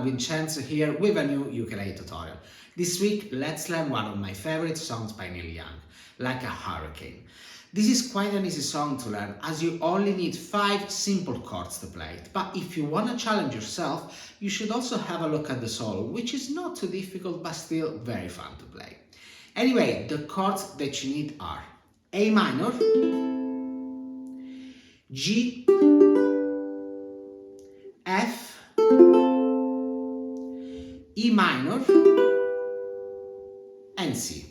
Vincenzo here with a new ukulele tutorial. This week, let's learn one of my favorite songs by Neil Young, Like a Hurricane. This is quite an easy song to learn as you only need 5 simple chords to play it, but if you want to challenge yourself, you should also have a look at the solo, which is not too difficult but still very fun to play. Anyway, the chords that you need are A minor, G, F, E minor, and C.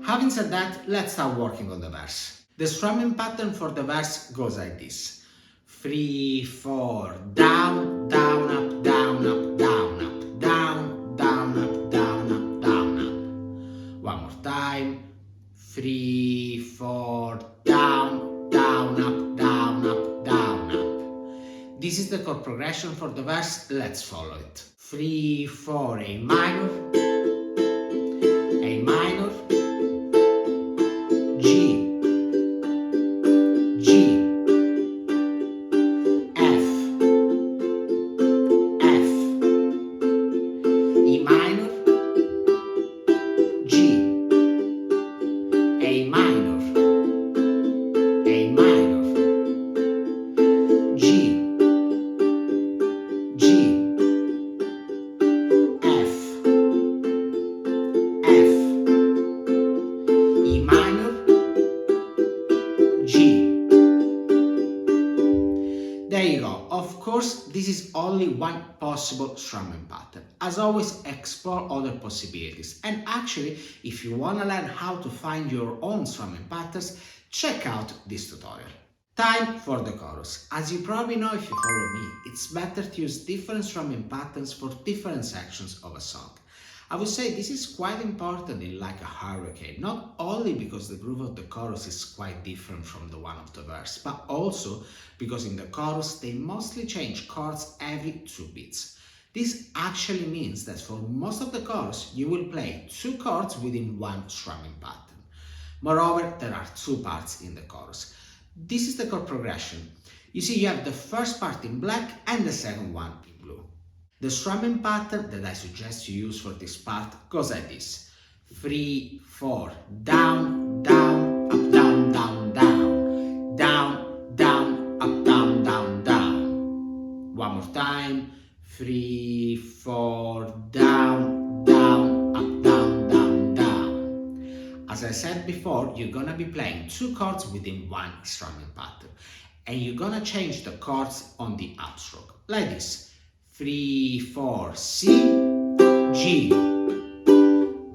Having said that, let's start working on the verse. The strumming pattern for the verse goes like this. 3, 4, down, down, up, down, up, down, up, down, down, up, down, up, down, up. One more time. 3, 4, down, down, up, down, up, down, up. This is the chord progression for the verse. Let's follow it. 3, 4, A minor, A minor, G, G, F, F, E minor, G, A minor, A minor, G, G, F, F, E minor, G. There you go. Of course, this is only one possible strumming pattern. As always, explore other possibilities. And actually, if you want to learn how to find your own strumming patterns, check out this tutorial. Time for the chorus. As you probably know if you follow me, it's better to use different strumming patterns for different sections of a song. I would say this is quite important in Like a Hurricane, not only because the groove of the chorus is quite different from the one of the verse, but also because in the chorus they mostly change chords every 2 beats. This actually means that for most of the chorus you will play 2 chords within one strumming pattern. Moreover, there are 2 parts in the chorus. This is the chord progression. You see, you have the first part in black and the second one in blue. The strumming pattern that I suggest you use for this part goes like this. 3, 4, down, down, up, down, down, down, down, down, up, down, down, down. One more time. 3, 4, down, down, up, down, down, down. As I said before, you're gonna be playing 2 chords within one strumming pattern, and you're gonna change the chords on the upstroke, like this. 3, 4, C, G,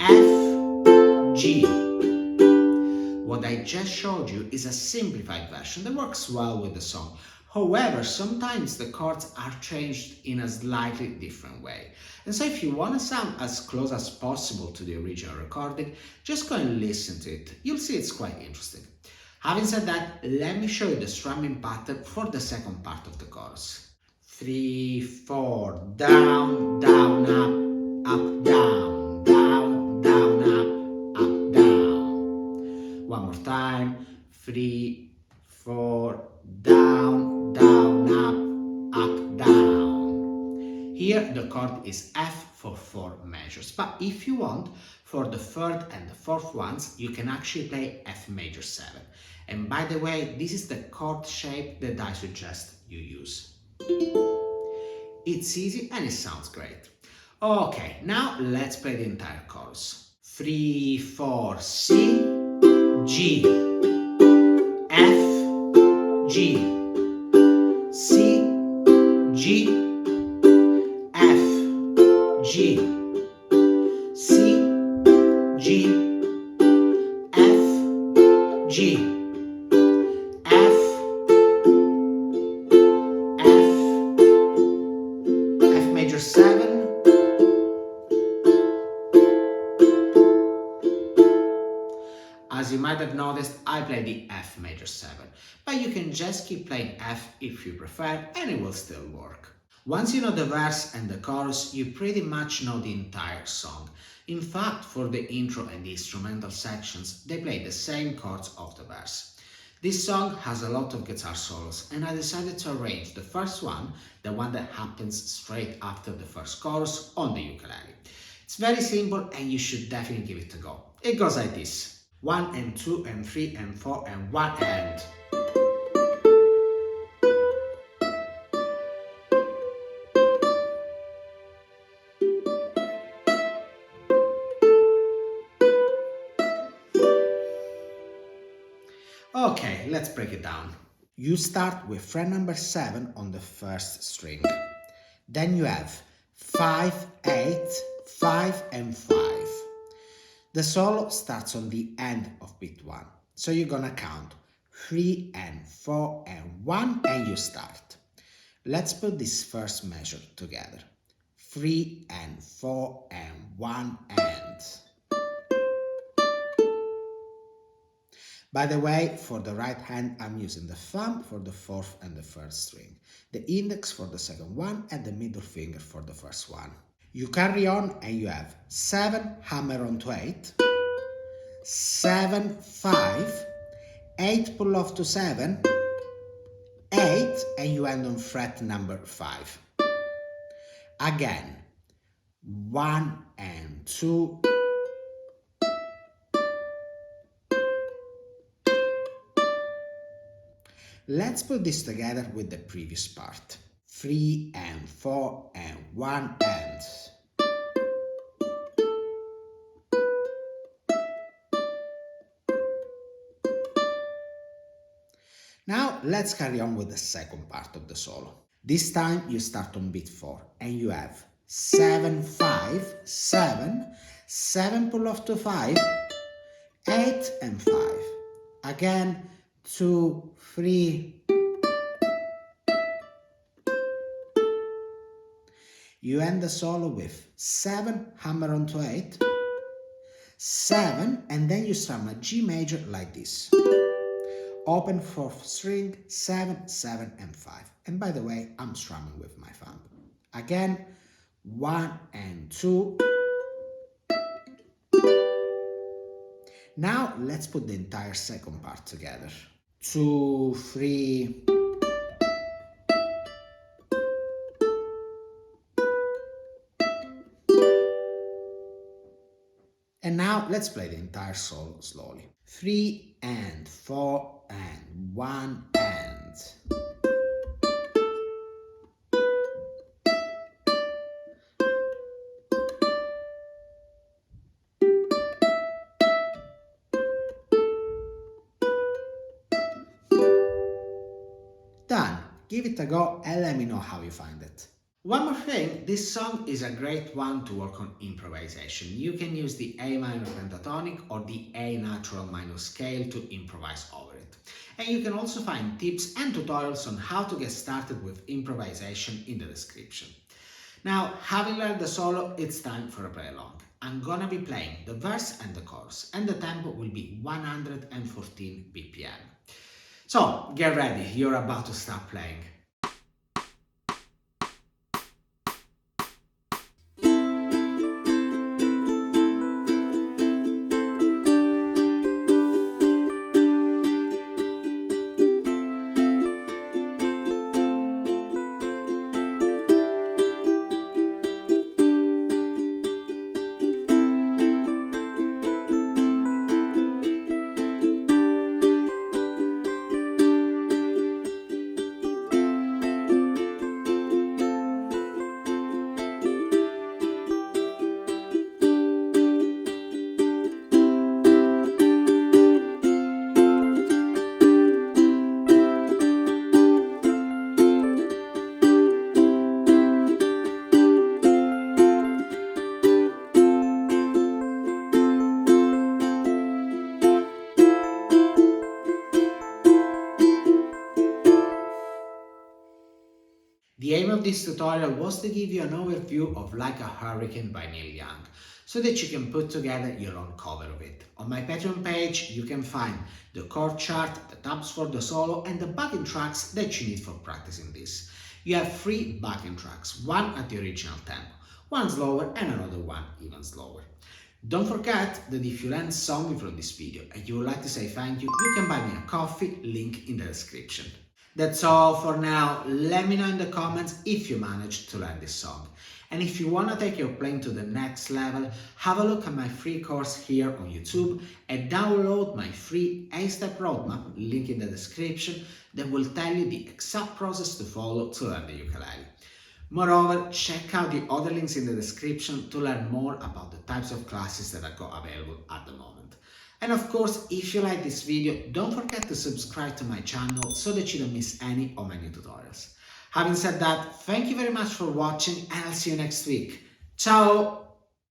F, G. What I just showed you is a simplified version that works well with the song. However, sometimes the chords are changed in a slightly different way. And so if you want to sound as close as possible to the original recording, just go and listen to it. You'll see it's quite interesting. Having said that, let me show you the strumming pattern for the second part of the chorus. 3, 4, down, down, up, down, down, down, up, down. One more time. 3, 4, down, down, up, down. Here the chord is F for 4 measures, but if you want, for the 3rd and the 4th ones, you can actually play F major 7. And by the way, this is the chord shape that I suggest you use. It's easy and it sounds great. Okay, now let's play the entire chorus. 3, 4, C, G, F, G, C, G, F, G, C, G, F, G, major 7, as you might have noticed, I play the F major 7, but you can just keep playing F if you prefer and it will still work. Once you know the verse and the chorus, you pretty much know the entire song. In fact, for the intro and the instrumental sections, they play the same chords of the verse. This song has a lot of guitar solos, and I decided to arrange the first one, the one that happens straight after the first chorus, on the ukulele. It's very simple and you should definitely give it a go. It goes like this: 1 and 2 and 3 and 4 and 1 and. Okay, let's break it down. You start with fret number 7 on the first string. Then you have 5, 8, 5 and 5. The solo starts on the end of beat 1. So you're gonna count 3 and 4 and 1 and you start. Let's put this first measure together. 3 and 4 and 1 and. By the way, for the right hand, I'm using the thumb for the fourth and the first string, the index for the second one, and the middle finger for the first one. You carry on and you have 7 hammer on to 8, 7, 5, 8 pull off to 7, 8, and you end on fret number 5. Again, 1 and 2, let's put this together with the previous part. 3 and 4 and 1 and. Now let's carry on with the second part of the solo. This time you start on beat 4 and you have 7, 5, 7, 7 pull off to 5, 8 and 5. Again, 2, 3. You end the solo with 7 hammer on to 8, 7, and then you strum a G major like this. Open 4th string, 7, 7 and 5. And by the way, I'm strumming with my thumb. Again, 1 and 2. Now let's put the entire second part together. 2, 3. And now let's play the entire solo slowly. 3 and 4 and 1 and. Done. Give it a go and let me know how you find it. One more thing, this song is a great one to work on improvisation. You can use the A minor pentatonic or the A natural minor scale to improvise over it. And you can also find tips and tutorials on how to get started with improvisation in the description. Now, having learned the solo, it's time for a play along. I'm gonna be playing the verse and the chorus, and the tempo will be 114 BPM. So, get ready, you're about to start playing. The aim of this tutorial was to give you an overview of Like a Hurricane by Neil Young, so that you can put together your own cover of it. On my Patreon page you can find the chord chart, the tabs for the solo and the backing tracks that you need for practicing this. You have 3 backing tracks, one at the original tempo, one slower and another one even slower. Don't forget that if you learned something from this video and you would like to say thank you, you can buy me a coffee, link in the description. That's all for now. Let me know in the comments if you managed to learn this song. And if you want to take your playing to the next level, have a look at my free course here on YouTube and download my free 8-step roadmap, link in the description, that will tell you the exact process to follow to learn the ukulele. Moreover, check out the other links in the description to learn more about the types of classes that I got available at the moment. And of course, if you like this video, don't forget to subscribe to my channel so that you don't miss any of my new tutorials. Having said that, thank you very much for watching and I'll see you next week. Ciao!